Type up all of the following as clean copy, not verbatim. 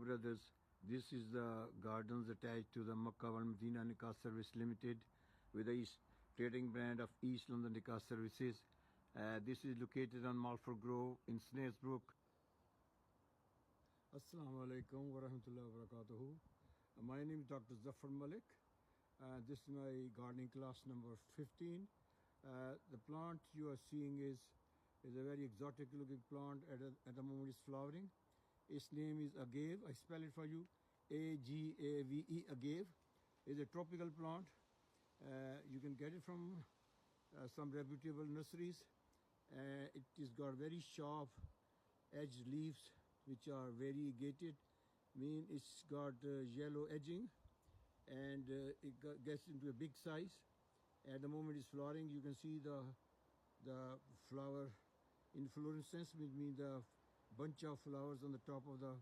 brothers, this is the gardens attached to the Makkah Wal Medina Nikah Service Limited with the trading brand of East London Nikah Services. This is located on Malford Grove in Snaresbrook. Assalamu alaikum wa rahmatullahi wa barakatuhu. My name is Dr. Zafar Malik. This is my gardening class number 15. The plant you are seeing is a very exotic looking plant. At the moment it's flowering. Its name is agave. I spell it for you. A-G-A-V-E, agave. It's a tropical plant. You can get it from some reputable nurseries. It has got very sharp edged leaves which are variegated. It's got yellow edging, and it gets into a big size. At the moment it's flowering. You can see the flower inflorescence, which means the bunch of flowers on the top of the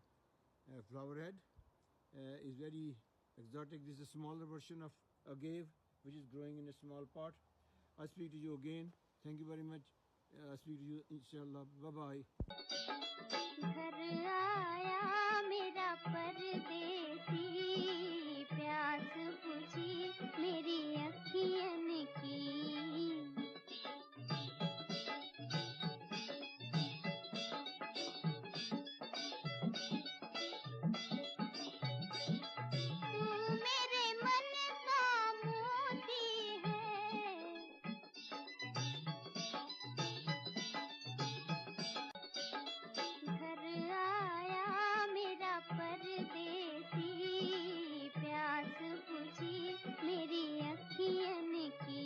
flower head is very exotic. This is a smaller version of agave which is growing in a small pot. I'll speak to you again. Thank you very much. I'll speak to you inshallah. Bye bye. घर आया मेरा परदेसी, प्यास बुझी मेरी अखियन की। प्यास बुझी मेरी अखियन की।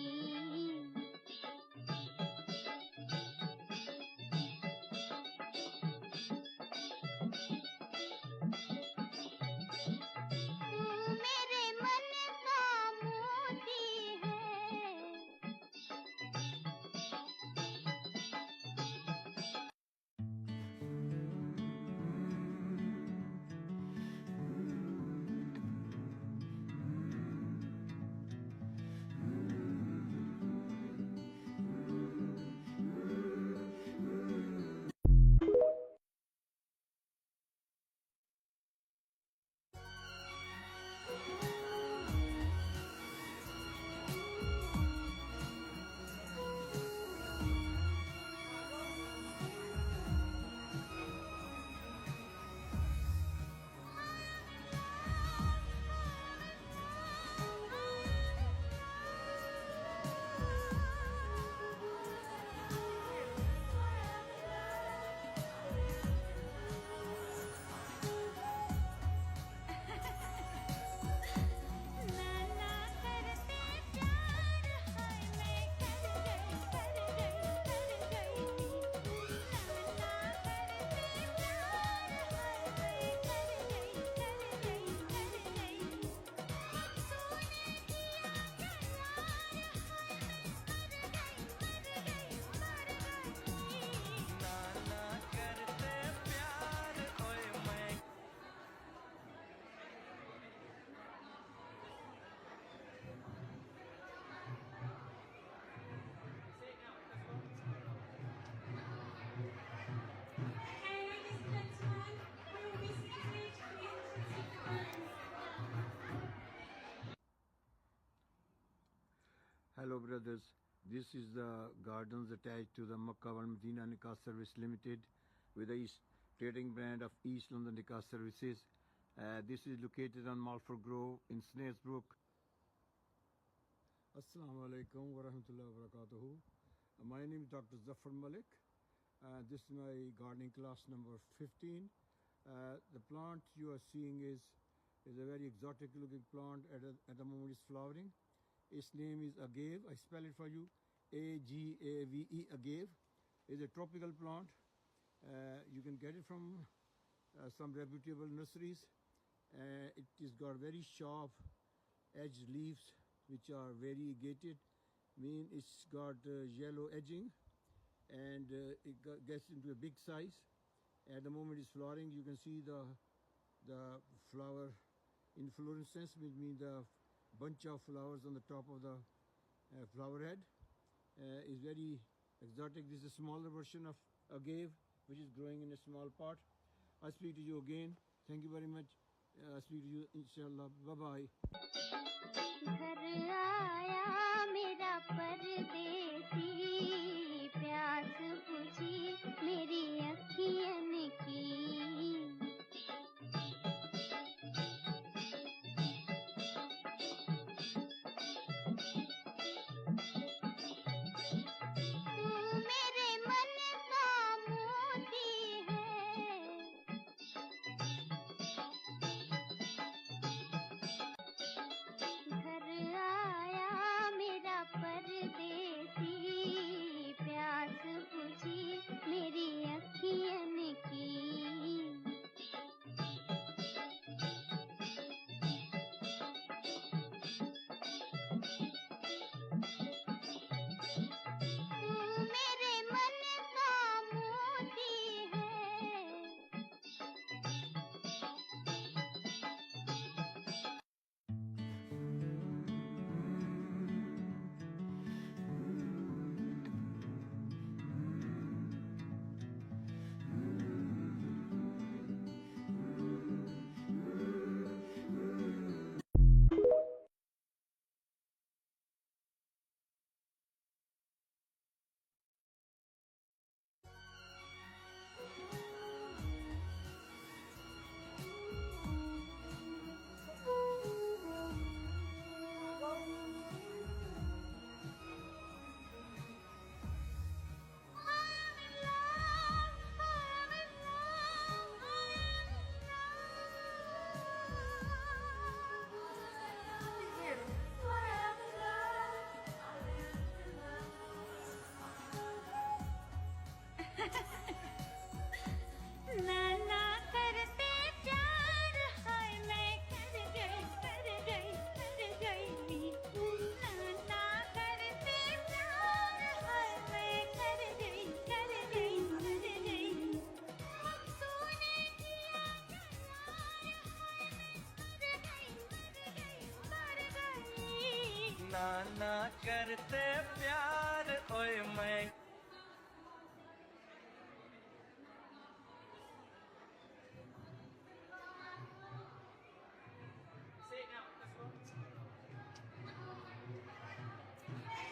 Hello brothers, this is the gardens attached to the Makkah Wal Medina Nikah Service Limited with the trading brand of East London Nikah Services. This is located on Malford Grove in Snaresbrook. Assalamu alaikum wa rahmatullahi wa barakatuhu. My name is Dr. Zafar Malik. This is my gardening class number 15. The plant you are seeing is a very exotic looking plant. At the moment it's flowering. Its name is agave. I spell it for you. A-G-A-V-E, agave. It's a tropical plant. You can get it from some reputable nurseries. It has got very sharp edged leaves which are variegated. It's got yellow edging, and it gets into a big size. At the moment it's flowering. You can see the flower inflorescence, which means the bunch of flowers on the top of the flower head is very exotic. This is a smaller version of agave which is growing in a small pot. I'll speak to you again. Thank you very much. Speak to you inshallah. Bye bye. घर आया मेरा परदेसी, प्यास बुझी मेरी अखियन की। तू मेरे मन का मोती है, घर आया मेरा परदेसी, प्यास बुझी मेरी अखियन की। तू मेरे मन का मोती है, नाना करते प्यार, हाय मैं कर गई नाना करते प्यार, हाय मैं कर गई तूने किया करार, हाय मर गई नाना करते प्यार ओए मैं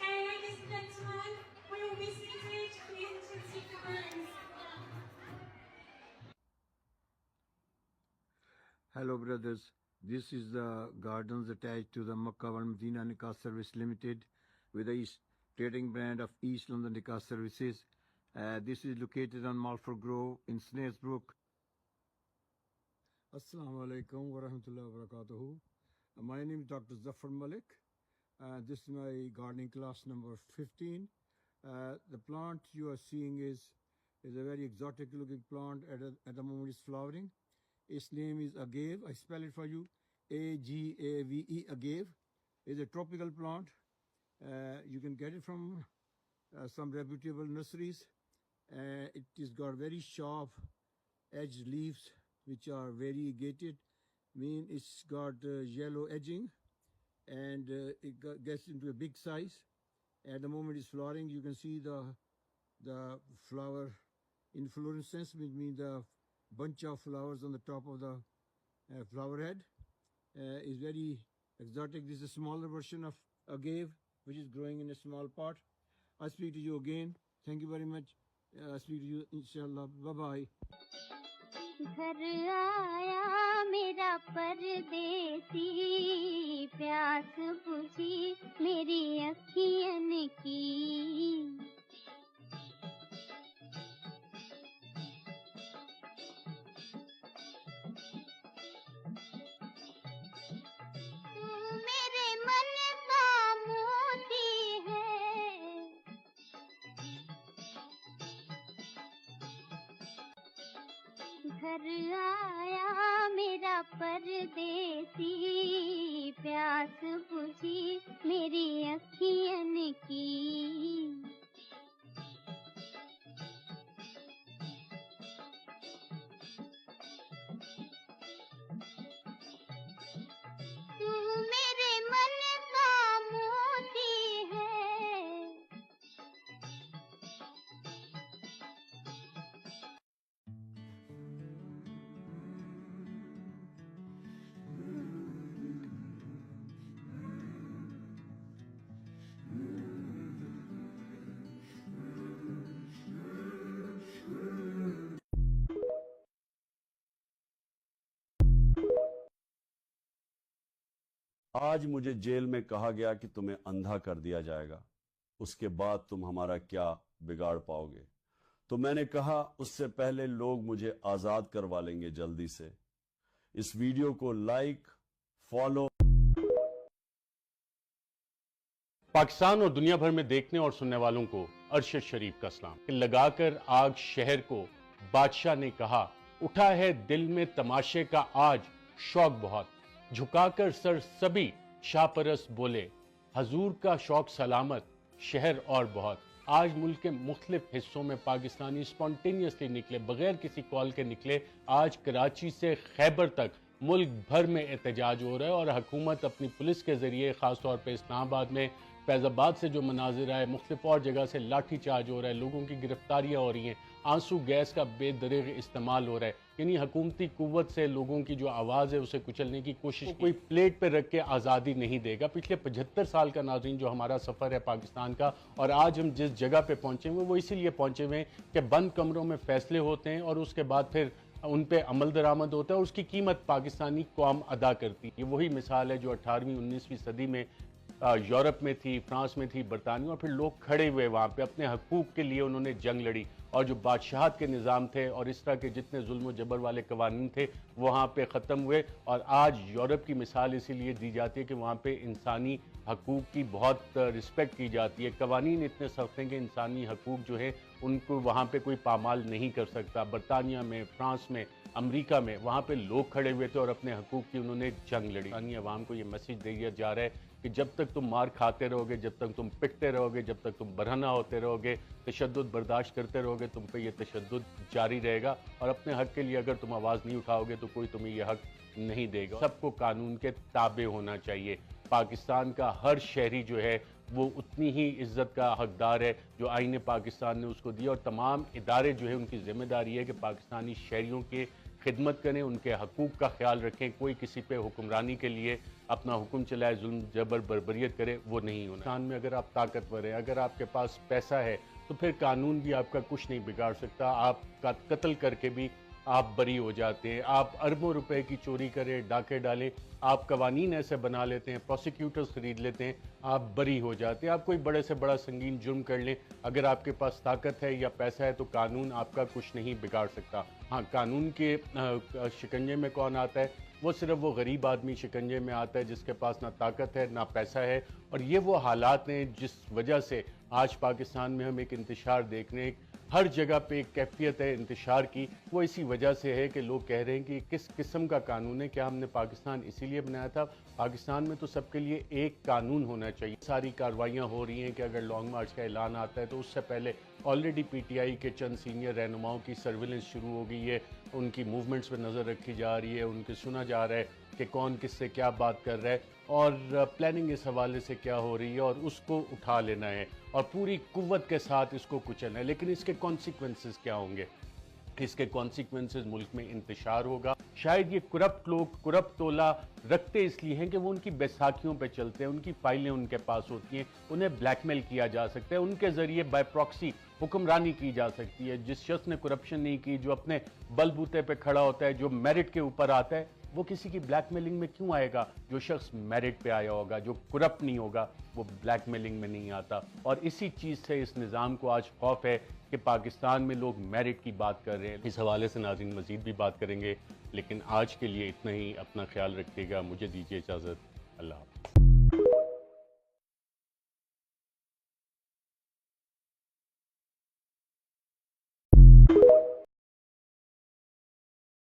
Hey, ladies and gentlemen, we will be seated for the entrance of the rooms. Hello, brothers. This is the gardens attached to the Makkah Wal Medina Nikah Service Limited with the East trading brand of East London Nikah Services. This is located on Malford Grove in Snaresbrook. Assalamu alaikum wa rahmatullahi wa barakatuhu. My name is Dr. Zafar Malik. This is my gardening class number 15. The plant you are seeing is a very exotic looking plant. At the moment it's flowering. Its name is agave. I spell it for you. Agave. Agave is a tropical plant. You can get it from some reputable nurseries. It has got very sharp edged leaves which are variegated. Mean it's got yellow edging, and it gets into a big size. At the moment it's flowering. You can see the flower inflorescence, which means the bunch of flowers on the top of the flower head is very exotic. This is a smaller version of agave which is growing in a small pot. I speak to you again. Thank you very much. I speak to you inshallah. Bye bye. घर आया मेरा परदेसी, प्यास बुझी मेरी अखियन की। तू मेरे मन का मोती है, घर आया मेरा परदेसी, प्यास बुझी मेरी अखियन की। तू मेरे मन का मोती है, आज मुझे जेल में कहा गया कि तुम्हें अंधा कर दिया जाएगा, उसके बाद तुम हमारा क्या बिगाड़ पाओगे। तो मैंने कहा उससे पहले लोग मुझे आजाद करवा लेंगे जल्दी से। इस वीडियो को लाइक, फॉलो। पाकिस्तान और दुनिया भर में देखने और सुनने वालों को अरशद शरीफ का सलाम। लगाकर आग शहर को बादशाह ने कहा, उठा है दिल में तमाशे का आज शौक बहुत। झुकाकर सर सभी शाहपरस्त बोले, हजूर का शौक सलामत शहर और बहुत। आज मुल्क के मुख्तलिफ हिस्सों में पाकिस्तानी स्पॉन्टेनियसली निकले, बगैर किसी कॉल के निकले। आज कराची से खैबर तक मुल्क भर में एहतजाज हो रहा है और हुकूमत अपनी पुलिस के जरिए खासतौर पर इस्लामाबाद में, फैजाबाद से जो मनाजिर आए, मुख्तलिफ और जगह से लाठी चार्ज हो रहा है, लोगों की गिरफ्तारियां हो रही हैं, आंसू गैस का बेदरिग इस्तेमाल हो रहा है। यानी हुकूमती कुव्वत से लोगों की जो आवाज़ है उसे कुचलने की कोशिश। कोई प्लेट पे रख के आज़ादी नहीं देगा। पिछले 75 साल का नाज़रीन जो हमारा सफ़र है पाकिस्तान का, और आज हम जिस जगह पे पहुँचे हुए वो इसीलिए पहुँचे हुए हैं कि बंद कमरों में फ़ैसले होते हैं और उसके बाद फिर उन पे अमल दरामद होता है और उसकी कीमत पाकिस्तानी कौम अदा करती है। ये वही मिसाल है जो 18वीं 19वीं सदी में यूरोप में थी, फ्रांस में थी, बरतानिया, और फिर लोग खड़े हुए वहाँ पे अपने हकूक़ के लिए उन्होंने जंग लड़ी। और जो बादशाहत के निज़ाम थे और इस तरह के जितने जुल्म जबर वाले कवानीन थे वहाँ पे ख़त्म हुए। और आज यूरोप की मिसाल इसीलिए दी जाती है कि वहाँ पे इंसानी हकूक़ की बहुत रिस्पेक्ट की जाती है। कवानीन इतने सख्त हैं कि इंसानी हकूक़ जो है उनको वहाँ पे कोई पामाल नहीं कर सकता। बरतानिया में, फ्रांस में, अमेरिका में वहाँ पे लोग खड़े हुए थे और अपने हकूक़ की उन्होंने जंग लड़ी। यानी अवाम को ये मैसेज दिया जा रहा है कि जब तक तुम मार खाते रहोगे, जब तक तुम पिटते रहोगे, जब तक तुम बरहना होते रहोगे, तशद्दुद बर्दाश्त करते रहोगे, तुम पे ये तशद्दुद जारी रहेगा। और अपने हक के लिए अगर तुम आवाज़ नहीं उठाओगे तो कोई तुम्हें यह हक नहीं देगा। सबको कानून के ताबे होना चाहिए। पाकिस्तान का हर शहरी जो है वो उतनी ही इज्जत का हकदार है जो आईने पाकिस्तान ने उसको दिया। और तमाम इदारे जो है उनकी जिम्मेदारी है कि पाकिस्तानी शहरियों के खिदमत करें, उनके हकूक़ का ख्याल रखें। कोई किसी पे हुक्मरानी के लिए अपना हुक्म चलाए, जुल्म जबर बर्बरियत करे, वो नहीं होना। पाकिस्तान में अगर आप ताकतवर हैं, अगर आपके पास पैसा है, तो फिर कानून भी आपका कुछ नहीं बिगाड़ सकता। आपका कत्ल करके भी आप बरी हो जाते हैं। आप अरबों रुपए की चोरी करें, डाके डालें, आप कवानीन ऐसे बना लेते हैं, प्रोसिक्यूटर्स खरीद लेते हैं, आप बरी हो जाते हैं। आप कोई बड़े से बड़ा संगीन जुर्म कर लें, अगर आपके पास ताकत है या पैसा है तो कानून आपका कुछ नहीं बिगाड़ सकता। हाँ, कानून के शिकंजे में कौन आता है? वो सिर्फ वो गरीब आदमी शिकंजे में आता है जिसके पास ना ताकत है ना पैसा है। और ये वो हालात हैं जिस वजह से आज पाकिस्तान में हम एक इंतशार देख रहे हैं। हर जगह पे एक कैफियत है इंतशार की। वो इसी वजह से है कि लोग कह रहे हैं कि किस किस्म का कानून है, क्या हमने पाकिस्तान इसीलिए बनाया था? पाकिस्तान में तो सबके लिए एक कानून होना चाहिए। सारी कार्रवाइयाँ हो रही हैं कि अगर लॉन्ग मार्च का ऐलान आता है तो उससे पहले ऑलरेडी पीटीआई के चंद सीनियर रहनुमाओं की सर्विलेंस शुरू हो गई है। उनकी मूवमेंट्स पर नज़र रखी जा रही है, उनके सुना जा रहा है कि कौन किससे क्या बात कर रहा है और प्लानिंग इस हवाले से क्या हो रही है और उसको उठा लेना है और पूरी कुव्वत के साथ इसको कुचलना है। लेकिन इसके कॉन्सिक्वेंसेस क्या होंगे? इसके कॉन्सिक्वेंसेस मुल्क में इंतशार होगा। शायद ये करप्ट लोग करप्ट तोला रखते इसलिए हैं कि वो उनकी बैसाखियों पे चलते हैं, उनकी फाइलें उनके पास होती हैं, उन्हें ब्लैकमेल किया जा सकता है, उनके ज़रिए बाय प्रॉक्सी हुक्मरानी की जा सकती है। जिस शख्स ने करप्शन नहीं की, जो अपने बलबूते पे खड़ा होता है, जो मेरिट के ऊपर आता है, वो किसी की ब्लैकमेलिंग में क्यों आएगा? जो शख्स मेरिट पे आया होगा, जो करप्ट नहीं होगा, वो ब्लैकमेलिंग में नहीं आता। और इसी चीज़ से इस निज़ाम को आज खौफ है कि पाकिस्तान में लोग मेरिट की बात कर रहे हैं। इस हवाले से नाज़रीन मज़ीद भी बात करेंगे, लेकिन आज के लिए इतना ही। अपना ख्याल रखिएगा। मुझे दीजिए इजाज़त। अल्लाह हाफ़िज़।